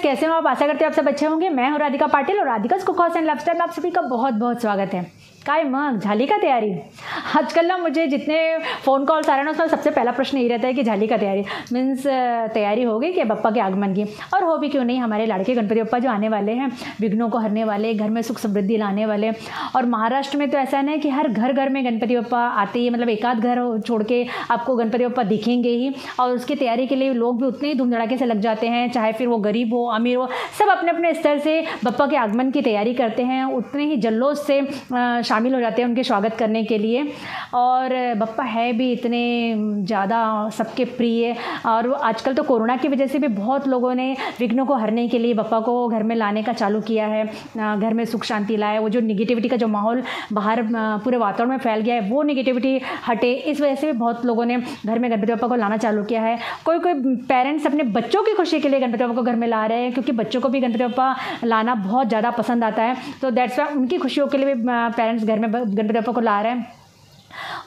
कैसे हो आप? आशा करते हो आप सब अच्छे होंगे। मैं हूँ राधिका पाटिल और राधिका's कुक हाउस एंड लाइफस्टाइल में आप सभी का बहुत बहुत स्वागत है। काय मग झाली का तैयारी? आजकल ना मुझे जितने फ़ोन कॉल्स आ रहे हैं ना उसमें सबसे पहला प्रश्न यही रहता है कि झाली का तैयारी मीन्स तैयारी हो गई क्या बप्पा के आगमन की? और हो भी क्यों नहीं, हमारे लाड़के गणपति बप्पा जो आने वाले हैं, विघ्नों को हरने वाले, घर में सुख समृद्धि लाने वाले। और महाराष्ट्र में तो ऐसा है कि हर घर घर में गणपति बप्पा आते ही, मतलब एक आध घर छोड़ के आपको गणपति बप्पा दिखेंगे ही। और उसकी तैयारी के लिए लोग भी उतने ही धूम धड़ाके से लग जाते हैं, चाहे फिर वो गरीब हो अमीर हो, सब अपने अपने स्तर से बप्पा के आगमन की तैयारी करते हैं, उतने ही जल्लोष से शामिल हो जाते हैं उनके स्वागत करने के लिए। और बप्पा है भी इतने ज़्यादा सबके प्रिय। और आजकल तो कोरोना की वजह से भी बहुत लोगों ने विघ्नों को हरने के लिए बप्पा को घर में लाने का चालू किया है, घर में सुख शांति लाए। वो जो निगेटिविटी का जो माहौल बाहर पूरे वातावरण में फैल गया है वो निगेटिविटी हटे, इस वजह से भी बहुत लोगों ने घर में गणपति बप्पा को लाना चालू किया है। कोई कोई पेरेंट्स अपने बच्चों की खुशी के लिए गणपति बप्पा को घर में ला रहे हैं, क्योंकि बच्चों को भी गणपति बप्पा लाना बहुत ज़्यादा पसंद आता है। तो दैट्स वाई उनकी खुशियों के लिए भी पेरेंट्स घर में गणपति बप्पा को ला रहे हैं।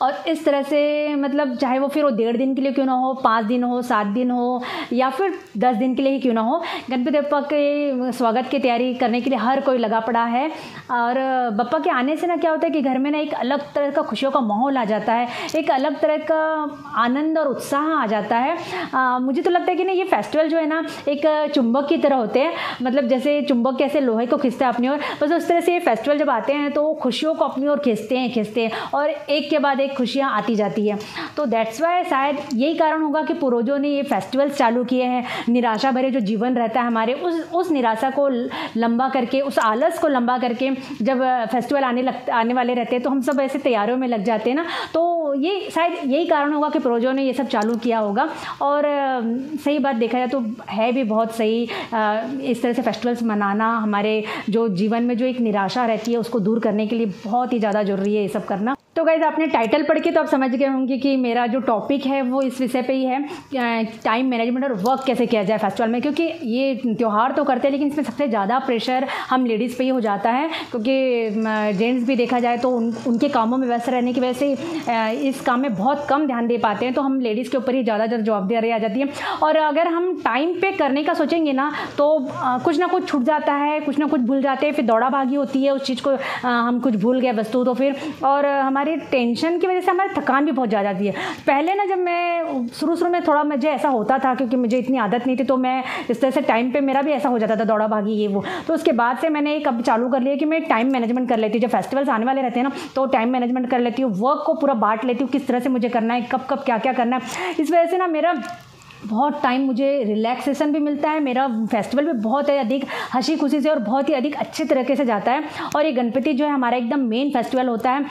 और इस तरह से मतलब चाहे वो फिर वो 1.5 दिन के लिए क्यों ना हो, 5 दिन हो, 7 दिन हो, या फिर 10 दिन के लिए ही क्यों ना हो, गणपति बप्पा के स्वागत की तैयारी करने के लिए हर कोई लगा पड़ा है। और बप्पा के आने से ना क्या होता है कि घर में ना एक अलग तरह का खुशियों का माहौल आ जाता है, एक अलग तरह का आनंद और उत्साह आ जाता है। मुझे तो लगता है कि ना ये फेस्टिवल जो है ना एक चुंबक की तरह होते हैं, मतलब जैसे चुंबक कैसे लोहे को खींचता है अपनी ओर, बस उस तरह से ये फेस्टिवल जब आते हैं तो खुशियों को अपनी ओर खींचते हैं और एक के बाद एक खुशियाँ आती जाती है। तो दैट्स वाई शायद यही कारण होगा कि पूर्वजों ने ये फेस्टिवल्स चालू किए हैं। निराशा भरे जो जीवन रहता है हमारे, उस निराशा को लंबा करके, उस आलस को लंबा करके जब फेस्टिवल आने वाले रहते हैं तो हम सब ऐसे तैयारियों में लग जाते हैं ना। तो ये शायद यही कारण होगा कि पूर्वजों ने ये सब चालू किया होगा। और सही बात देखा जाए तो है भी बहुत सही, इस तरह से फेस्टिवल्स मनाना हमारे जो जीवन में जो एक निराशा रहती है उसको दूर करने के लिए बहुत ही ज़्यादा ज़रूरी है ये सब करना। तो गाइस आपने टाइटल पढ़ के तो आप समझ गए होंगे कि मेरा जो टॉपिक है वो इस विषय पे ही है, टाइम मैनेजमेंट और वर्क कैसे किया जाए फेस्टिवल में। क्योंकि ये त्यौहार तो करते हैं लेकिन इसमें सबसे ज़्यादा प्रेशर हम लेडीज़ पे ही हो जाता है, क्योंकि जेंट्स भी देखा जाए तो उनके कामों में व्यस्त रहने की वजह से इस काम में बहुत कम ध्यान दे पाते हैं। तो हम लेडीज़ के ऊपर ही ज़्यादातर जवाबदारी आ जाती है। और अगर हम टाइम पे करने का सोचेंगे ना तो कुछ ना कुछ छूट जाता है, कुछ ना कुछ भूल जाते हैं, फिर दौड़ा भागी होती है उस चीज़ को, हम कुछ भूल गए वस्तु तो फिर, और हमारी टेंशन की वजह से हमारी थकान भी बहुत ज़्यादा जाती है। पहले ना जब मैं शुरू में थोड़ा मुझे ऐसा होता था, क्योंकि मुझे इतनी आदत नहीं थी, तो मैं इस तरह से टाइम पे मेरा भी ऐसा हो जाता था, दौड़ा भागी ये वो। तो उसके बाद से मैंने एक अब चालू कर लिया कि मैं टाइम मैनेजमेंट कर लेती हूँ। जब फेस्टिवल्स आने वाले रहते हैं ना तो टाइम मैनेजमेंट कर लेती हूँ, वर्क को पूरा बांट लेती हूँ, किस तरह से मुझे करना है, कब कब क्या क्या करना है। इस वजह से ना मेरा बहुत टाइम मुझे रिलैक्सेशन भी मिलता है, मेरा फेस्टिवल भी बहुत ही अधिक हंसी खुशी से और बहुत ही अधिक अच्छे तरीके से जाता है। और ये गणपति जो है हमारा एकदम मेन फेस्टिवल होता है।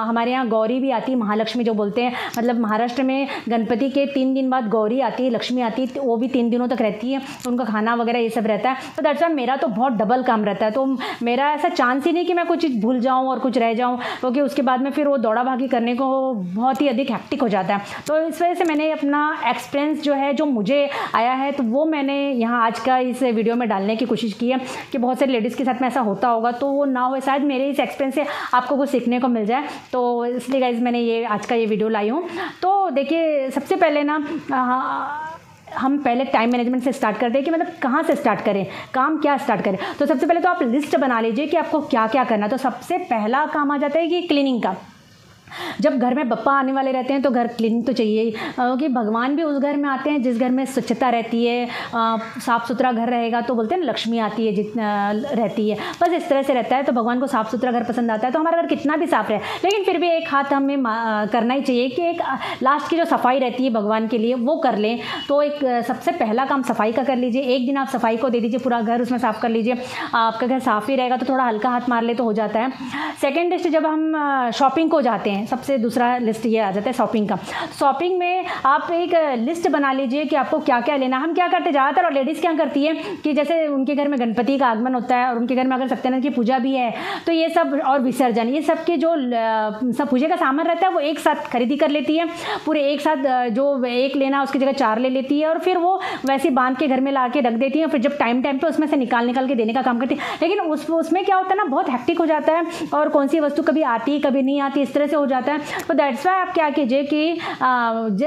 हमारे यहाँ गौरी भी आती है, महालक्ष्मी जो बोलते हैं, मतलब महाराष्ट्र में गणपति के 3 दिन बाद गौरी आती है, लक्ष्मी आती है, तो वो भी 3 दिनों तक रहती है, उनका खाना वगैरह ये सब रहता है। तो दैट्स वाई मेरा तो बहुत डबल काम रहता है। तो मेरा ऐसा चांस ही नहीं कि मैं कुछ चीज़ भूल जाऊँ और कुछ रह जाऊँ, क्योंकि उसके बाद में फिर वो दौड़ा भागी करने को बहुत ही अधिक हैक्टिक हो जाता है। तो इस वजह से मैंने अपना एक्सपीरियंस जो है जो मुझे आया है तो वो मैंने यहाँ आज का इस वीडियो में डालने की कोशिश की है कि बहुत सारी लेडीज़ के साथ में ऐसा होता होगा तो वो ना हो, शायद मेरे इस एक्सपीरियंस से आपको कुछ सीखने को मिल जाए। तो इसलिए गाइज मैंने ये आज का ये वीडियो लाई हूँ। तो देखिए सबसे पहले ना हम पहले टाइम मैनेजमेंट से स्टार्ट करते हैं कि मतलब कहाँ से स्टार्ट करें, काम क्या स्टार्ट करें। तो सबसे पहले तो आप लिस्ट बना लीजिए कि आपको क्या क्या करना है। तो सबसे पहला काम आ जाता है कि क्लीनिंग का। जब घर में बप्पा आने वाले रहते हैं तो घर क्लीनिंग तो चाहिए ही, क्योंकि भगवान भी उस घर में आते हैं जिस घर में स्वच्छता रहती है, साफ़ सुथरा घर रहेगा तो बोलते हैं ना लक्ष्मी आती है जितना रहती है, बस इस तरह से रहता है। तो भगवान को साफ़ सुथरा घर पसंद आता है। तो हमारा घर कितना भी साफ़ रहे लेकिन फिर भी एक हाथ हमें करना ही चाहिए कि एक लास्ट की जो सफाई रहती है भगवान के लिए वो कर लें। तो एक सबसे पहला काम सफाई का कर लीजिए। एक दिन आप सफाई को दे दीजिए, पूरा घर उसमें साफ़ कर लीजिए। आपका घर साफ़ ही रहेगा तो थोड़ा हल्का हाथ मार ले तो हो जाता है। सेकेंड लिस्ट, जब हम शॉपिंग को जाते हैं, सबसे दूसरा लिस्ट ये आ जाता है शॉपिंग का। शॉपिंग में आप एक लिस्ट बना लीजिए कि आपको क्या क्या लेना। हम क्या करते हैं ज़्यादातर, और लेडीज़ क्या करती है कि जैसे उनके घर में गणपति का आगमन होता है और उनके घर में अगर सत्यनारायण की पूजा भी है तो ये सब और विसर्जन, ये सब के जो सब पूजा का सामान रहता है वो एक साथ खरीदी कर लेती है। पूरे एक साथ जो एक लेना उसकी जगह 4 ले लेती है और फिर वो वैसे बांध के घर में ला के रख देती है। फिर जब टाइम पे उसमें से निकाल के देने का काम करती है। लेकिन उसमें क्या होता है ना, बहुत हैक्टिक हो जाता है और कौन सी वस्तु कभी आती कभी नहीं आती, इस तरह से हो जाता है। तो दैट्स वाई आप क्या कीजिए कि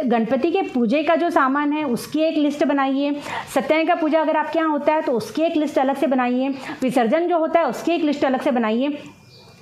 गणपति के पूजे का जो सामान है उसकी एक लिस्ट बनाइए, सत्यनारायण का पूजा अगर आपके यहाँ होता है तो उसकी एक लिस्ट अलग से बनाइए, विसर्जन जो होता है उसकी एक लिस्ट अलग से बनाइए।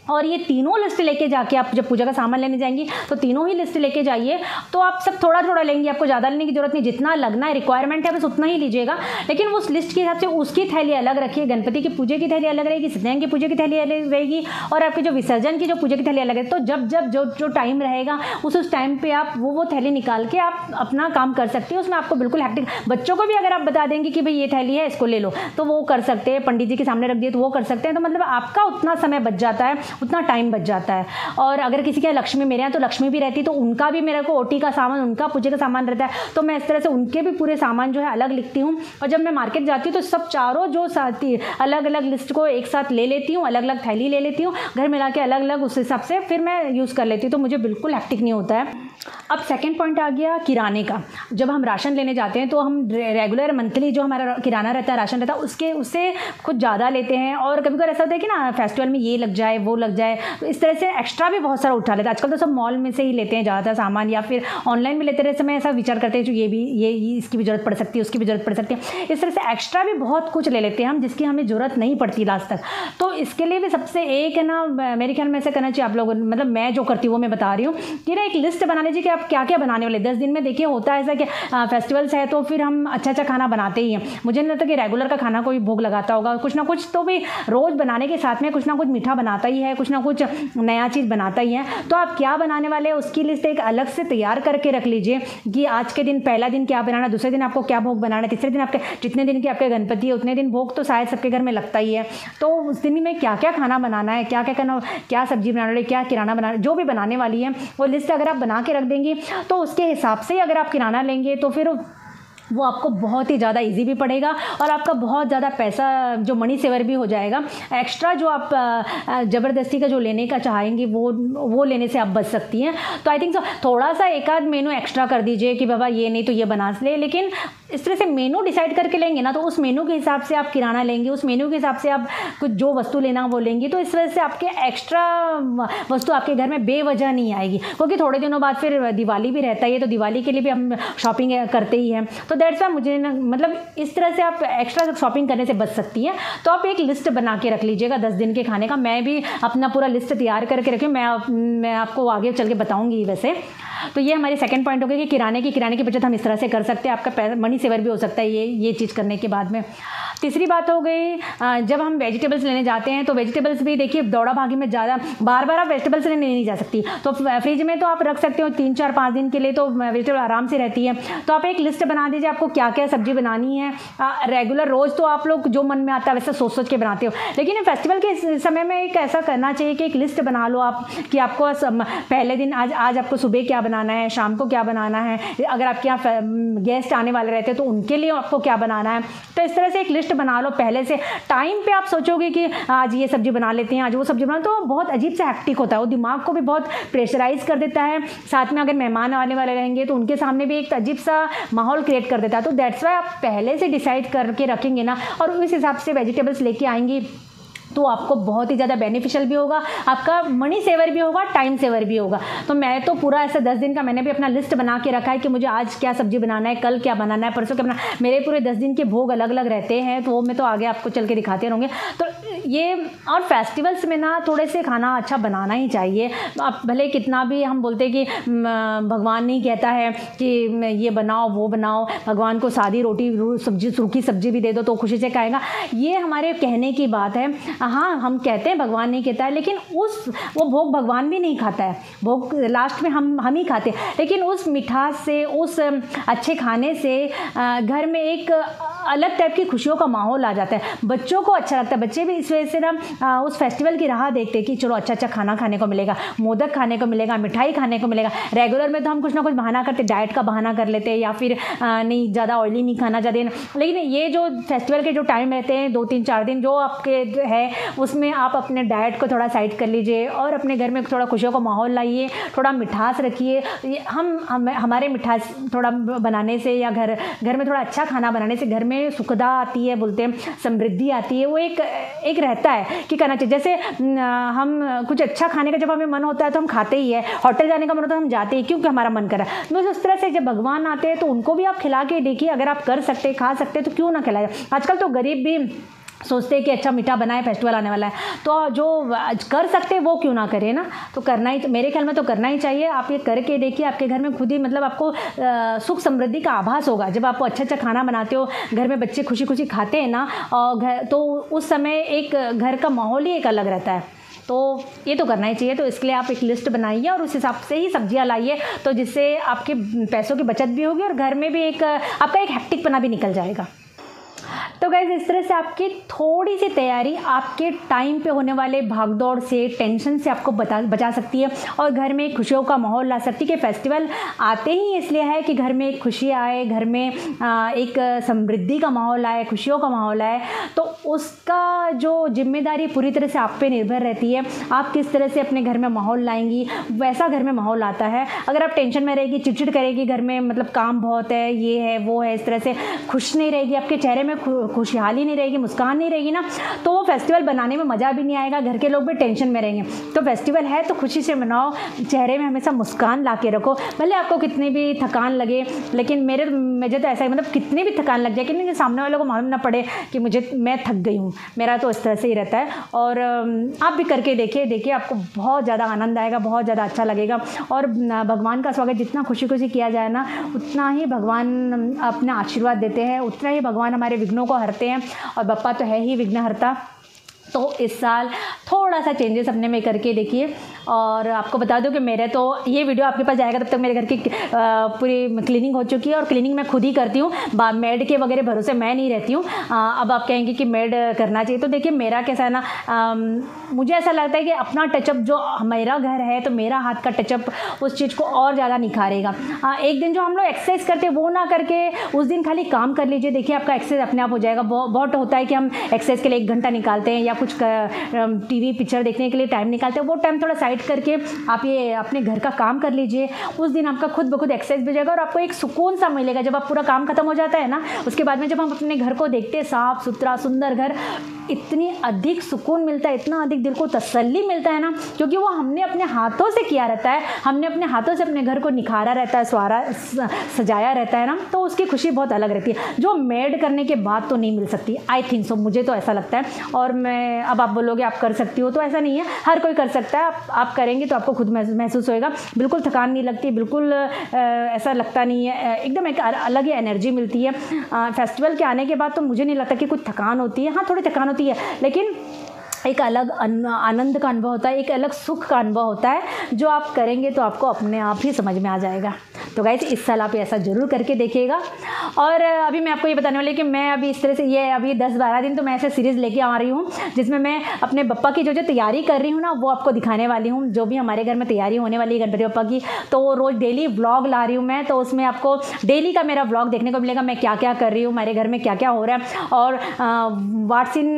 और ये तीनों लिस्ट लेके जाके आप जब पूजा का सामान लेने जाएंगी तो तीनों ही लिस्ट लेके जाइए। तो आप सब थोड़ा थोड़ा लेंगे, आपको ज़्यादा लेने की जरूरत नहीं, जितना लगना है रिक्वायरमेंट है बस उतना ही लीजिएगा। लेकिन उस लिस्ट के हिसाब से उसकी थैली अलग रखिए, गणपति की पूजे की थैली अलग रहेगी, सत्यनारायण की पूजे की थैली अलग रहेगी, और आपके जो विसर्जन की जो पूजा की थैली अलग है। तो जब जब जो टाइम रहेगा उस टाइम पर आप वो थैली निकाल के आप अपना काम कर सकते हो। उसमें आपको बिल्कुल हैक्टिक, बच्चों को भी अगर आप बता देंगे कि भाई ये थैली है इसको ले लो तो वो कर सकते हैं, पंडित जी के सामने रख दिए तो वो कर सकते हैं। तो मतलब आपका उतना समय बच जाता है, उतना टाइम बच जाता है। और अगर किसी के यहाँ लक्ष्मी, मेरे यहाँ तो लक्ष्मी भी रहती तो उनका भी मेरे को ओटी का सामान, उनका पूजे का सामान रहता है, तो मैं इस तरह से उनके भी पूरे सामान जो है अलग लिखती हूँ। और जब मैं मार्केट जाती हूँ तो सब चारों जो साथी अलग अलग लिस्ट को एक साथ ले लेती हूँ, अलग अलग थैली ले लेती हूँ, घर मिला के अलग अलग उस हिसाब से फिर मैं यूज़ कर लेती हूँ, तो मुझे बिल्कुल हैक्टिक नहीं होता है। अब सेकंड पॉइंट आ गया किराने का। जब हम राशन लेने जाते हैं तो हम रेगुलर मंथली जो हमारा किराना रहता है, राशन रहता है, उससे कुछ ज़्यादा लेते हैं। और कभी कभी ऐसा होता है कि ना फेस्टिवल में ये लग जाए वो लग जाए, तो इस तरह से एक्स्ट्रा भी बहुत सारा उठा लेते हैं। आजकल तो सब मॉल में से ही लेते हैं ज़्यादातर सामान, या फिर ऑनलाइन में लेते रहे समय ऐसा विचार करते हैं जो ये इसकी भी ज़रूरत पड़ सकती है, उसकी भी ज़रूरत पड़ सकती है। इस तरह से एक्स्ट्रा भी बहुत कुछ ले लेते हैं हम जिसकी हमें ज़रूरत नहीं पड़ती लास्ट तक। तो इसके लिए भी सबसे एक है ना, मेरे ख्याल में ऐसा करना चाहिए आप लोग, मतलब मैं जो करती हूँ वो मैं बता रही हूँ कि ना एक लिस्ट बना लीजिए कि आप क्या क्या बनाने वाले 10 दिन में। देखिए होता है ऐसा कि फेस्टिवल्स है तो फिर हम अच्छा खाना बनाते ही हैं। मुझे नहीं लगता कि रेगुलर का खाना कोई भोग लगाता होगा, कुछ ना कुछ तो भी रोज़ बनाने के साथ में कुछ ना कुछ मीठा बनाता ही है, कुछ ना कुछ नया चीज़ बनाता ही है। तो आप क्या बनाने वाले हैं उसकी लिस्ट एक अलग से तैयार करके रख लीजिए कि आज के दिन पहला दिन क्या बनाना, दूसरे दिन आपको क्या भोग बनाना है, तीसरे दिन आपके जितने दिन के आपके गणपति है उतने दिन भोग तो शायद सबके घर में लगता ही है। तो उस दिन में क्या क्या खाना बनाना है, क्या क्या करना, क्या सब्जी बनाने वाली, क्या किराना बनाना, जो भी बनाने वाली है वो लिस्ट अगर आप बना के रख देंगी तो उसके हिसाब से अगर आप किराना लेंगे तो फिर वो आपको बहुत ही ज़्यादा इजी भी पड़ेगा और आपका बहुत ज़्यादा पैसा जो मनी सेवर भी हो जाएगा। एक्स्ट्रा जो आप ज़बरदस्ती का जो लेने का चाहेंगी वो लेने से आप बच सकती हैं। तो आई थिंक सो थोड़ा सा एक आध मेनू एक्स्ट्रा कर दीजिए कि बाबा ये नहीं तो ये बना ले, लेकिन इस तरह से मेनू डिसाइड करके लेंगे ना तो उस मेनू के हिसाब से आप किराना लेंगे, उस मेनू के हिसाब से आप कुछ जो वस्तु लेना वो लेंगी। तो इस वजह से आपके एक्स्ट्रा वस्तु आपके घर में बेवजह नहीं आएगी, क्योंकि थोड़े दिनों बाद फिर दिवाली भी रहता है, तो दिवाली के लिए भी हम शॉपिंग करते ही हैं। तो दैट्स वाई मुझे मतलब इस तरह से आप एक्स्ट्रा शॉपिंग करने से बच सकती हैं। तो आप एक लिस्ट बना के रख लीजिएगा 10 दिन के खाने का। मैं भी अपना पूरा लिस्ट तैयार करके रखी, मैं आपको आगे चल के बताऊँगी वैसे। तो ये हमारी सेकंड पॉइंट हो गई कि किराने की बचत हम इस तरह से कर सकते हैं, आपका मनी सेवर भी हो सकता है ये चीज़ करने के बाद में। तीसरी बात हो गई, जब हम वेजिटेबल्स लेने जाते हैं तो वेजिटेबल्स भी देखिए दौड़ा भागी में ज़्यादा बार बार आप वेजिटेबल्स लेने नहीं जा सकती, तो फ्रिज में तो आप रख सकते हो 3, 4, 5 दिन के लिए, तो वेजिटेबल आराम से रहती है। तो आप एक लिस्ट बना दीजिए आपको क्या क्या सब्जी बनानी है। रेगुलर रोज़ तो आप लोग जो मन में आता है वैसे सोच के बनाते हो, लेकिन फेस्टिवल के समय में एक ऐसा करना चाहिए कि एक लिस्ट बना लो आप कि आपको पहले दिन आज आपको सुबह क्या बनाना है, शाम को क्या बनाना है, अगर आपके यहाँ गेस्ट आने वाले रहते हैं तो उनके लिए आपको क्या बनाना है। तो इस तरह से एक लिस्ट बना लो पहले से। टाइम पे आप सोचोगे कि आज ये सब्जी बना लेते हैं, आज वो सब्जी बना, तो बहुत अजीब से हैक्टिक होता है, वो दिमाग को भी बहुत प्रेशराइज कर देता है। साथ में अगर मेहमान आने वाले रहेंगे तो उनके सामने भी एक अजीब सा माहौल क्रिएट कर देता है। तो दैट्स वाई आप पहले से डिसाइड करके रखेंगे ना और उस हिसाब से वेजिटेबल्स लेके आएंगी तो आपको बहुत ही ज़्यादा बेनिफिशियल भी होगा, आपका मनी सेवर भी होगा, टाइम सेवर भी होगा। तो मैं तो पूरा ऐसा 10 दिन का मैंने भी अपना लिस्ट बना के रखा है कि मुझे आज क्या सब्जी बनाना है, कल क्या बनाना है, परसों क्या बनाना है। मेरे पूरे 10 दिन के भोग अलग अलग रहते हैं, तो वो मैं तो आगे आपको चल के दिखाते रहूँगे। तो ये और फेस्टिवल्स में ना थोड़े से खाना अच्छा बनाना ही चाहिए। अब भले कितना भी हम बोलते हैं कि भगवान नहीं कहता है कि ये बनाओ वो बनाओ, भगवान को सादी रोटी सब्जी सूखी सब्जी भी दे दो तो खुशी से खाएगा, ये हमारे कहने की बात है। हाँ हम कहते हैं भगवान नहीं कहता है, लेकिन वो भोग भगवान भी नहीं खाता है, भोग लास्ट में हम ही खाते हैं। लेकिन उस मिठास से, उस अच्छे खाने से घर में एक अलग टाइप की खुशियों का माहौल आ जाता है, बच्चों को अच्छा लगता है। बच्चे भी इस वजह से ना उस फेस्टिवल की राह देखते हैं कि चलो अच्छा खाना खाने को मिलेगा, मोदक खाने को मिलेगा, मिठाई खाने को मिलेगा। रेगुलर में तो हम कुछ ना कुछ बहाना करते, डाइट का बहाना कर लेते हैं या फिर नहीं ज़्यादा ऑयली नहीं खाना ज़्यादा, लेकिन ये जो फेस्टिवल के जो टाइम रहते हैं 2, 3, 4 दिन जो आपके है उसमें आप अपने डाइट को थोड़ा साइड कर लीजिए और अपने घर में थोड़ा खुशियों का माहौल लाइए, थोड़ा मिठास रखिए। हमारे मिठास थोड़ा बनाने से या घर में थोड़ा अच्छा खाना बनाने से घर में सुखदा आती है, बोलते हैं समृद्धि आती है। वो एक रहता है कि करना चाहिए। जैसे हम कुछ अच्छा खाने का जब हमें मन होता है तो हम खाते ही है, होटल जाने का मन होता है हम जाते ही, क्योंकि हमारा मन कर रहा है। तो उस तरह से जब भगवान आते हैं तो उनको भी आप खिला के देखिए, अगर आप कर सकते खा सकते तो क्यों ना खिलाए। आजकल तो गरीब भी सोचते हैं कि अच्छा मीठा बनाए, फेस्टिवल आने वाला है, तो जो कर सकते हैं वो क्यों ना करें ना। तो करना ही, मेरे ख्याल में तो करना ही चाहिए। आप ये करके देखिए, आपके घर में खुद ही मतलब आपको सुख समृद्धि का आभास होगा। जब आप अच्छा अच्छा खाना बनाते हो, घर में बच्चे खुशी खुशी खाते हैं ना, और घर तो उस समय एक घर का माहौल ही एक अलग रहता है। तो ये तो करना ही चाहिए। तो इसके लिए आप एक लिस्ट बनाइए और उस हिसाब से ही सब्जियां लाइए, तो जिससे आपके पैसों की बचत भी होगी और घर में भी आपका एक हेक्टिकपना भी निकल जाएगा। तो गाइस, इस तरह से आपकी थोड़ी सी तैयारी आपके टाइम पे होने वाले भागदौड़ से, टेंशन से आपको बचा सकती है और घर में एक खुशियों का माहौल ला सकती है। कि फेस्टिवल आते ही इसलिए है कि घर में एक खुशी आए, घर में एक समृद्धि का माहौल आए, खुशियों का माहौल आए। तो उसका जो जिम्मेदारी पूरी तरह से आप पे निर्भर रहती है। आप किस तरह से अपने घर में माहौल लाएंगी, वैसा घर में माहौल आता है। अगर आप टेंशन में रहेगी, चिड़चिड़ करेगी, घर में मतलब काम बहुत है, ये है वो है, इस तरह से खुश नहीं रहेगी, आपके चेहरे में खुशहाली नहीं रहेगी, मुस्कान नहीं रहेगी ना, तो वो फेस्टिवल बनाने में मज़ा भी नहीं आएगा, घर के लोग भी टेंशन में रहेंगे। तो फेस्टिवल है तो खुशी से मनाओ, चेहरे में हमेशा मुस्कान ला के रखो। भले आपको कितनी भी थकान लगे, लेकिन मुझे तो ऐसा है, मतलब कितनी भी थकान लग जाए कि सामने वालों को मालूम ना पड़े कि मैं थक गई हूँ। मेरा तो इस तरह से ही रहता है। और आप भी करके देखिए, आपको बहुत ज़्यादा आनंद आएगा, बहुत ज़्यादा अच्छा लगेगा। और भगवान का स्वागत जितना खुशी खुशी किया जाए ना, उतना ही भगवान अपना आशीर्वाद देते हैं, उतना ही भगवान हमारे विघ्नों को हरते हैं। और बप्पा तो है ही विघ्नहर्ता। तो इस साल थोड़ा सा चेंजेस अपने में करके देखिए। और आपको बता दूं कि मेरे तो ये वीडियो आपके पास जाएगा तब तक मेरे घर की पूरी क्लीनिंग हो चुकी है। और क्लीनिंग मैं खुद ही करती हूँ, मेड के वगैरह भरोसे मैं नहीं रहती हूँ। अब आप कहेंगे कि मेड करना चाहिए, तो देखिए मेरा कैसा है ना, मुझे ऐसा लगता है कि अपना टचअप, जो मेरा घर है तो मेरा हाथ का टचअप उस चीज़ को और ज़्यादा निखारेगा। एक दिन जो हम लोग एक्सरसाइज करते हैं वो ना करके उस दिन खाली काम कर लीजिए, देखिए आपका एक्सरसाइज अपने आप हो जाएगा। बहुत होता है कि हम एक्सरसाइज के लिए 1 घंटा निकालते हैं या कुछ टीवी पिक्चर देखने के लिए टाइम निकालते हैं, वो टाइम थोड़ा साइड करके आप ये अपने घर का काम कर लीजिए। उस दिन आपका खुद ब खुद एक्सरसाइज भी हो जाएगा और आपको एक सुकून सा मिलेगा। जब आप पूरा काम खत्म हो जाता है ना, उसके बाद में जब हम अपने घर को देखते हैं, साफ सुथरा सुंदर घर, इतनी अधिक सुकून मिलता है, इतना अधिक दिल को तसल्ली मिलता है ना, क्योंकि वो हमने अपने हाथों से किया रहता है, हमने अपने हाथों से अपने घर को निखारा रहता है, सजाया रहता है ना, तो उसकी खुशी बहुत अलग रहती है, जो मेड करने के बाद तो नहीं मिल सकती। आई थिंक सो, मुझे तो ऐसा लगता है। और मैं, अब आप बोलोगे आप कर सकती हो, तो ऐसा नहीं है, हर कोई कर सकता है। आप करेंगे तो आपको खुद महसूस होएगा, बिल्कुल थकान नहीं लगती, बिल्कुल ऐसा लगता नहीं है, एकदम एक अलग ही एनर्जी मिलती है। फेस्टिवल के आने के बाद तो मुझे नहीं लगता कि कुछ थकान होती है। हाँ, थोड़ी थकान होती है, लेकिन एक अलग आनंद का अनुभव होता है, एक अलग सुख का अनुभव होता है, जो आप करेंगे तो आपको अपने आप ही समझ में आ जाएगा। तो गाइस, इस साल आप ऐसा ज़रूर करके देखिएगा। और अभी मैं आपको ये बताने वाली कि मैं अभी इस तरह से ये अभी 10-12 दिन तो मैं ऐसे सीरीज़ लेके आ रही हूँ, जिसमें मैं अपने बप्पा की जो तैयारी कर रही हूँ ना, वो आपको दिखाने वाली हूँ। जो भी हमारे घर में तैयारी होने वाली है गणपति बप्पा की, तो वो रोज़ डेली व्लॉग ला रही हूँ मैं। तो उसमें आपको डेली का मेरा व्लॉग देखने को मिलेगा, मैं क्या क्या कर रही हूँ, हमारे घर में क्या क्या हो रहा है। और व्हाट्स इन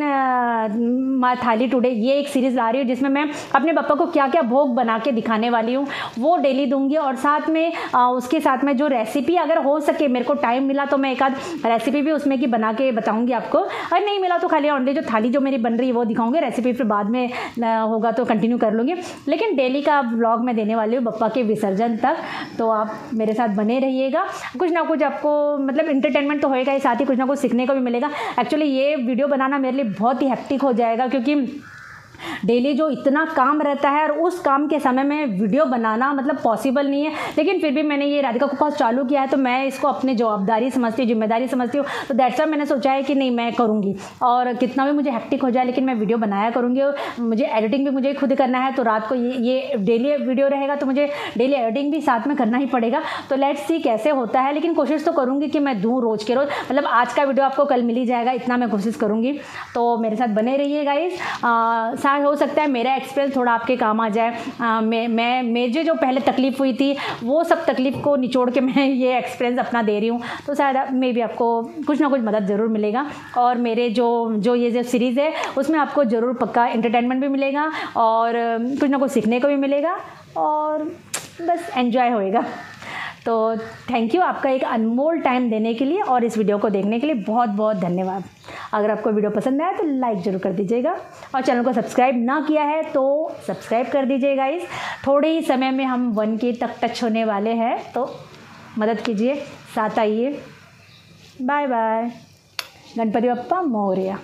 माय थाली टुडे, ये एक सीरीज़ ला रही हूँ, जिसमें मैं अपने बप्पा को क्या क्या भोग बना के दिखाने वाली हूँ, वो डेली दूंगी। और साथ में उसके साथ में जो रेसिपी, अगर हो सके, मेरे को टाइम मिला तो मैं एक आध रेसिपी भी उसमें की बना के बताऊंगी आपको। और नहीं मिला तो खाली ओनली जो थाली जो मेरी बन रही है वो दिखाऊंगी, रेसिपी फिर बाद में होगा तो कंटिन्यू कर लूँगी। लेकिन डेली का व्लॉग मैं देने वाली हूँ बप्पा के विसर्जन तक, तो आप मेरे साथ बने रहिएगा। कुछ ना कुछ आपको मतलब इंटरटेनमेंट तो होएगा ही, साथ ही कुछ ना कुछ सीखने को भी मिलेगा। एक्चुअली ये वीडियो बनाना मेरे लिए बहुत ही हेक्टिक हो जाएगा, क्योंकि डेली जो इतना काम रहता है और उस काम के समय में वीडियो बनाना मतलब पॉसिबल नहीं है। लेकिन फिर भी मैंने ये राधिका कुकहाउस चालू किया है, तो मैं इसको अपनी जवाबदारी समझती हूँ, जिम्मेदारी समझती हूँ। तो दैट्स व्हाई मैंने सोचा है कि नहीं, मैं करूँगी, और कितना भी मुझे हेक्टिक हो जाए लेकिन मैं वीडियो बनाया करूँगी। और मुझे एडिटिंग भी मुझे खुद करना है, तो रात को ये डेली वीडियो रहेगा, तो मुझे डेली एडिटिंग भी साथ में करना ही पड़ेगा। तो लेट्स सी कैसे होता है, लेकिन कोशिश तो करूँगी कि मैं दूँ रोज़ के रोज़, मतलब आज का वीडियो आपको कल मिल ही जाएगा, इतना मैं कोशिश करूँगी। तो मेरे साथ बने रहिए गाइस। साथ हो सकता है मेरा एक्सपीरियंस थोड़ा आपके काम आ जाए। मुझे जो पहले तकलीफ़ हुई थी वो सब तकलीफ़ को निचोड़ के मैं ये एक्सपीरियंस अपना दे रही हूँ, तो शायद मे भी आपको कुछ ना कुछ मदद ज़रूर मिलेगा। और मेरे जो ये जो सीरीज़ है उसमें आपको ज़रूर पक्का एंटरटेनमेंट भी मिलेगा और कुछ ना कुछ सीखने को भी मिलेगा और बस एन्जॉय होएगा। तो थैंक यू आपका एक अनमोल टाइम देने के लिए और इस वीडियो को देखने के लिए बहुत बहुत धन्यवाद। अगर आपको वीडियो पसंद आया तो लाइक ज़रूर कर दीजिएगा और चैनल को सब्सक्राइब ना किया है तो सब्सक्राइब कर दीजिएगा। इस थोड़े ही समय में हम 1K तक टच होने वाले हैं, तो मदद कीजिए, साथ आइए। Bye bye. गणपति बप्पा मोरया।